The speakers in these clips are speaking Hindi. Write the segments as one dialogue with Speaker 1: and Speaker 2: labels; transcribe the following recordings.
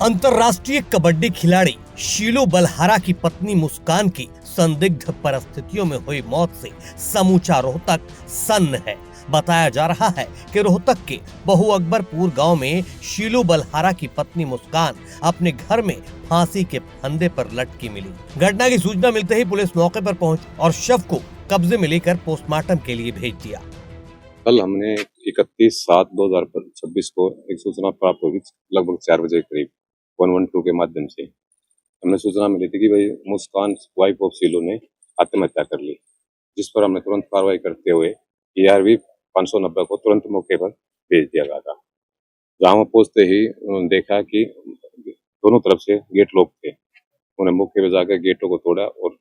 Speaker 1: अंतर्राष्ट्रीय कबड्डी खिलाड़ी शीलू बलहारा की पत्नी मुस्कान की संदिग्ध परिस्थितियों में हुई मौत से समूचा रोहतक सन्न है। बताया जा रहा है कि रोहतक के बहु अकबरपुर गांव में शीलू बलहारा की पत्नी मुस्कान अपने घर में फांसी के फंदे पर लटकी मिली। घटना की सूचना मिलते ही पुलिस मौके पर पहुंची और शव को कब्जे में लेकर पोस्टमार्टम के लिए भेज दिया।
Speaker 2: कल हमने 31/7/2026 को एक सूचना प्राप्त हुई लगभग 4 बजे के करीब 112 के माध्यम से। हमने सूचना मिली थी कि भाई मुस्कान वाइफ ऑफ शीलू ने आत्महत्या कर ली, जिस पर हमने तुरंत कार्रवाई करते हुए ERV 590 को तुरंत मौके पर भेज दिया गया था। जहां पहुंचते ही उन्होंने देखा कि दोनों तरफ से गेट लॉक थे। उन्हें मौके पर जाकर गेटों को तोड़ा और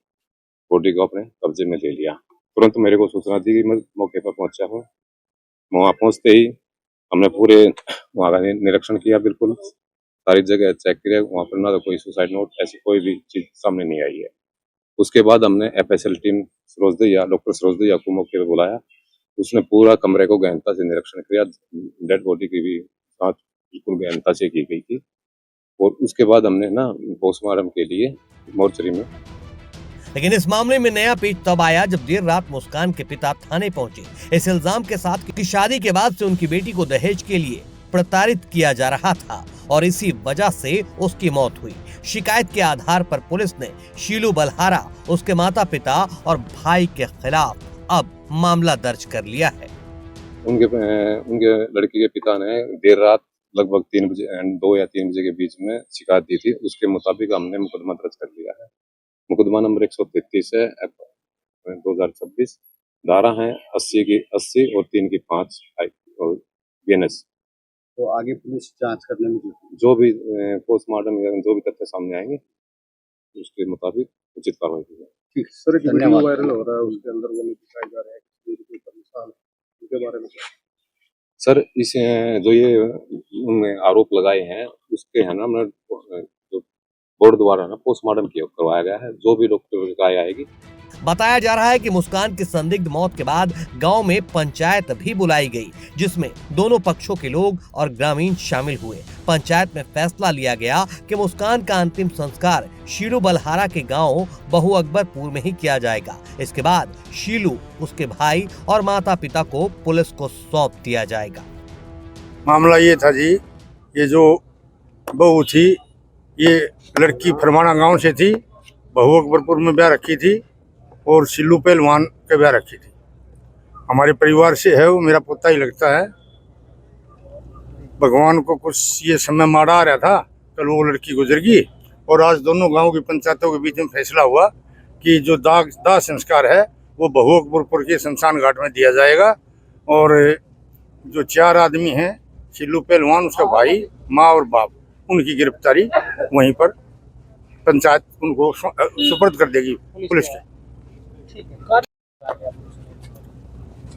Speaker 2: बॉडी को अपने कब्जे में ले लिया। तुरंत मेरे को सूचना दी कि मैं मौके पर पहुंचा हूँ। वहां पहुंचते ही हमने पूरे वहां का निरीक्षण किया, बिल्कुल सारी जगह चेक किया। वहां पर ना तो कोई सुसाइड नोट ऐसी कोई भी चीज सामने नहीं आई है। उसके बाद हमने FSL टीम डॉक्टर सरोज दैया को मौके पर बुलाया। उसने पूरा कमरे को गहनता से निरीक्षण किया। डेड बॉडी की भी जांच बिल्कुल गहनता से की गई थी और उसके बाद हमने ना पोस्टमार्टम के लिए मोर्चरी में।
Speaker 1: लेकिन इस मामले में नया पेच तब आया जब देर रात मुस्कान के पिता थाने पहुंचे इस इल्जाम के साथ कि शादी के बाद से उनकी बेटी को दहेज के लिए प्रताड़ित किया जा रहा था और इसी वजह से उसकी मौत हुई। शिकायत के आधार पर पुलिस ने शीलू बलहारा, उसके माता पिता और भाई के खिलाफ अब मामला दर्ज कर लिया है।
Speaker 2: उनके लड़की के पिता ने देर रात लगभग 3 बजे 2 या 3 बजे के बीच में शिकायत दी थी। उसके मुताबिक हमने मुकदमा दर्ज कर लिया है। मुकदमा नंबर 133 है 2026। धारा है 80 और 3 की 5 और BNS।
Speaker 3: तो आगे पुलिस जांच करने में
Speaker 2: जो भी पोस्टमार्टम या जो भी तथ्य सामने आएंगे उसके मुताबिक उचित कार्रवाई की जाएगी।
Speaker 3: ठीक सर, एक वीडियो वायरल हो रहा है, उसके अंदर वो नहीं दिखाया जा रहा है कि परेशान उसके बारे में
Speaker 2: सर, इस जो ये आरोप लगाए हैं उसके है ना जो बोर्ड द्वारा ना पोस्टमार्टम करवाया गया है। जो भी डॉक्टर की राय आएगी।
Speaker 1: बताया जा रहा है कि मुस्कान की संदिग्ध मौत के बाद गांव में पंचायत भी बुलाई गई, जिसमें दोनों पक्षों के लोग और ग्रामीण शामिल हुए। पंचायत में फैसला लिया गया कि मुस्कान का अंतिम संस्कार शीलू बलहारा के गांव बहु अकबरपुर में ही किया जाएगा। इसके बाद शीलू, उसके भाई और माता पिता को पुलिस को सौंप दिया जाएगा।
Speaker 4: मामला ये था जी, ये जो बहू थी ये लड़की फरमाना गांव से थी, बहु अकबरपुर में ब्याह रखी थी और शीलू पहलवान के ब्याह रखी थी। हमारे परिवार से है, वो मेरा पोता ही लगता है। भगवान को कुछ ये समय माड़ा आ रहा था, कल वो लड़की गुजर गई और आज दोनों गांव की पंचायतों के बीच में फैसला हुआ कि जो दाह संस्कार है वो बहु अकबरपुर के शमशान घाट में दिया जाएगा। और जो 4 आदमी हैं, शीलू पहलवान, उसका भाई, माँ और बाप, उनकी गिरफ्तारी वहीं पर पंचायत उनको सुपुर्द कर देगी पुलिस के।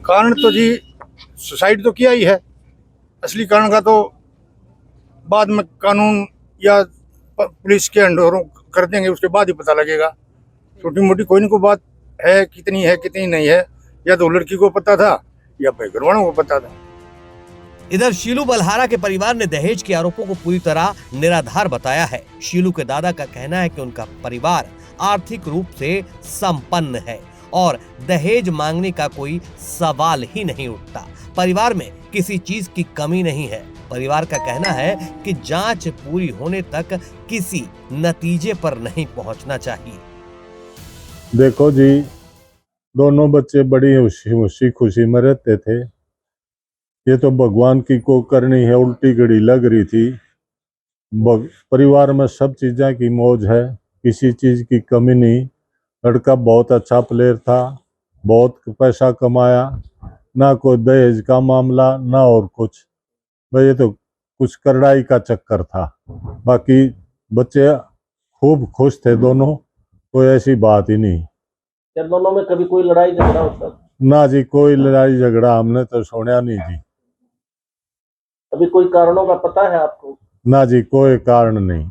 Speaker 4: कारण तो जी सुसाइड तो किया ही है, असली कारण का तो बाद में कानून या पुलिस के अंडर कर देंगे, उसके बाद ही पता लगेगा। छोटी मोटी कोई न कोई बात है, कितनी नहीं है, या तो लड़की को पता था या भाई घर वालों को पता था।
Speaker 1: इधर शीलू बलहारा के परिवार ने दहेज के आरोपों को पूरी तरह निराधार बताया है। शीलू के दादा का कहना है कि उनका परिवार आर्थिक रूप से संपन्न है और दहेज मांगने का कोई सवाल ही नहीं उठता। परिवार में किसी चीज की कमी नहीं है। परिवार का कहना है कि जांच पूरी होने तक किसी नतीजे पर नहीं पहुंचना चाहिए।
Speaker 5: देखो जी, दोनों बच्चे बड़ी खुशी खुशी में रहते थे। ये तो भगवान की को करनी है, उल्टी घड़ी लग रही थी। परिवार में सब चीज़ें की मौज है, किसी चीज़ की कमी नहीं। लड़का बहुत अच्छा प्लेयर था, बहुत पैसा कमाया, ना कोई दहेज का मामला ना और कुछ। भाई ये तो कुछ करड़ाई का चक्कर था। बाकी बच्चे खूब खुश थे दोनों, कोई ऐसी बात ही नहीं।
Speaker 6: क्या दोनों में कभी कोई लड़ाई झगड़ा होता?
Speaker 5: ना जी, कोई लड़ाई झगड़ा हमने तो सुना नहीं जी।
Speaker 6: अभी कोई कारणों का पता है आपको?
Speaker 5: ना जी, कोई कारण नहीं।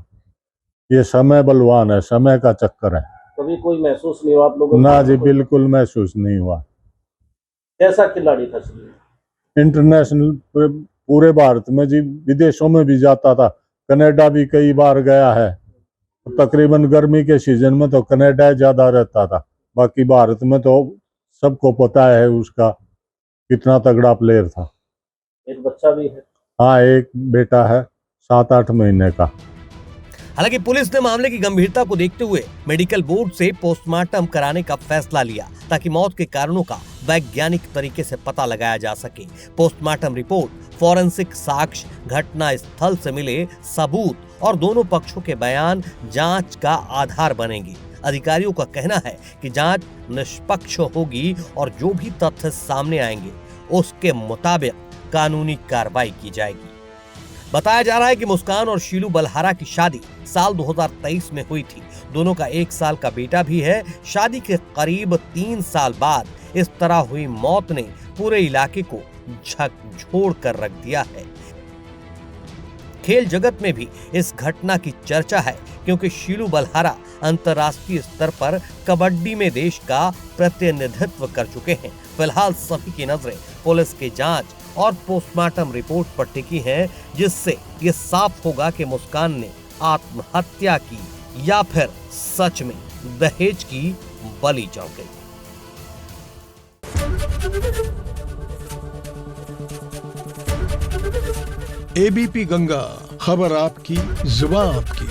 Speaker 5: ये समय बलवान है, समय का चक्कर है।
Speaker 6: कभी कोई महसूस नहीं हुआ आप लोगों को?
Speaker 5: ना जी, बिल्कुल महसूस नहीं हुआ।
Speaker 6: कैसा खिलाड़ी था?
Speaker 5: इंटरनेशनल पूरे भारत में जी, विदेशों में भी जाता था, कनाडा भी कई बार गया है। तकरीबन गर्मी के सीजन में तो कनाडा ज्यादा रहता था, बाकी भारत में तो सबको पता है उसका कितना तगड़ा प्लेयर था।
Speaker 6: एक बच्चा भी है।
Speaker 5: हाँ, एक बेटा है 7-8 महीने का।
Speaker 1: हालांकि पुलिस ने मामले की गंभीरता को देखते हुए मेडिकल बोर्ड से पोस्टमार्टम कराने का फैसला लिया ताकि मौत के कारणों का वैज्ञानिक तरीके से पता लगाया जा सके। पोस्टमार्टम रिपोर्ट, फॉरेंसिक साक्ष्य, घटना स्थल से मिले सबूत और दोनों पक्षों के बयान जांच का आधार बनेंगे। अधिकारियों का कहना है कि जांच निष्पक्ष होगी और जो भी तथ्य सामने आएंगे उसके मुताबिक कानूनी कार्रवाई की जाएगी। बताया जा रहा है कि मुस्कान और शीलू बलहारा की शादी साल 2023 में हुई थी। दोनों का 1 साल का बेटा भी है। शादी के करीब 3 साल बाद इस तरह हुई मौत ने पूरे इलाके को झकझोर कर रख दिया है। खेल जगत में भी इस घटना की चर्चा है क्योंकि शीलू बलहारा अंतर्राष्ट्रीय स्तर पर कबड्डी में देश का प्रतिनिधित्व कर चुके हैं। फिलहाल सभी की नजरें पुलिस की जांच और पोस्टमार्टम रिपोर्ट पर टिकी है, जिससे ये साफ होगा कि मुस्कान ने आत्महत्या की या फिर सच में दहेज की बलि चढ़ गई।
Speaker 7: एबीपी गंगा, खबर आपकी, जुबान आपकी।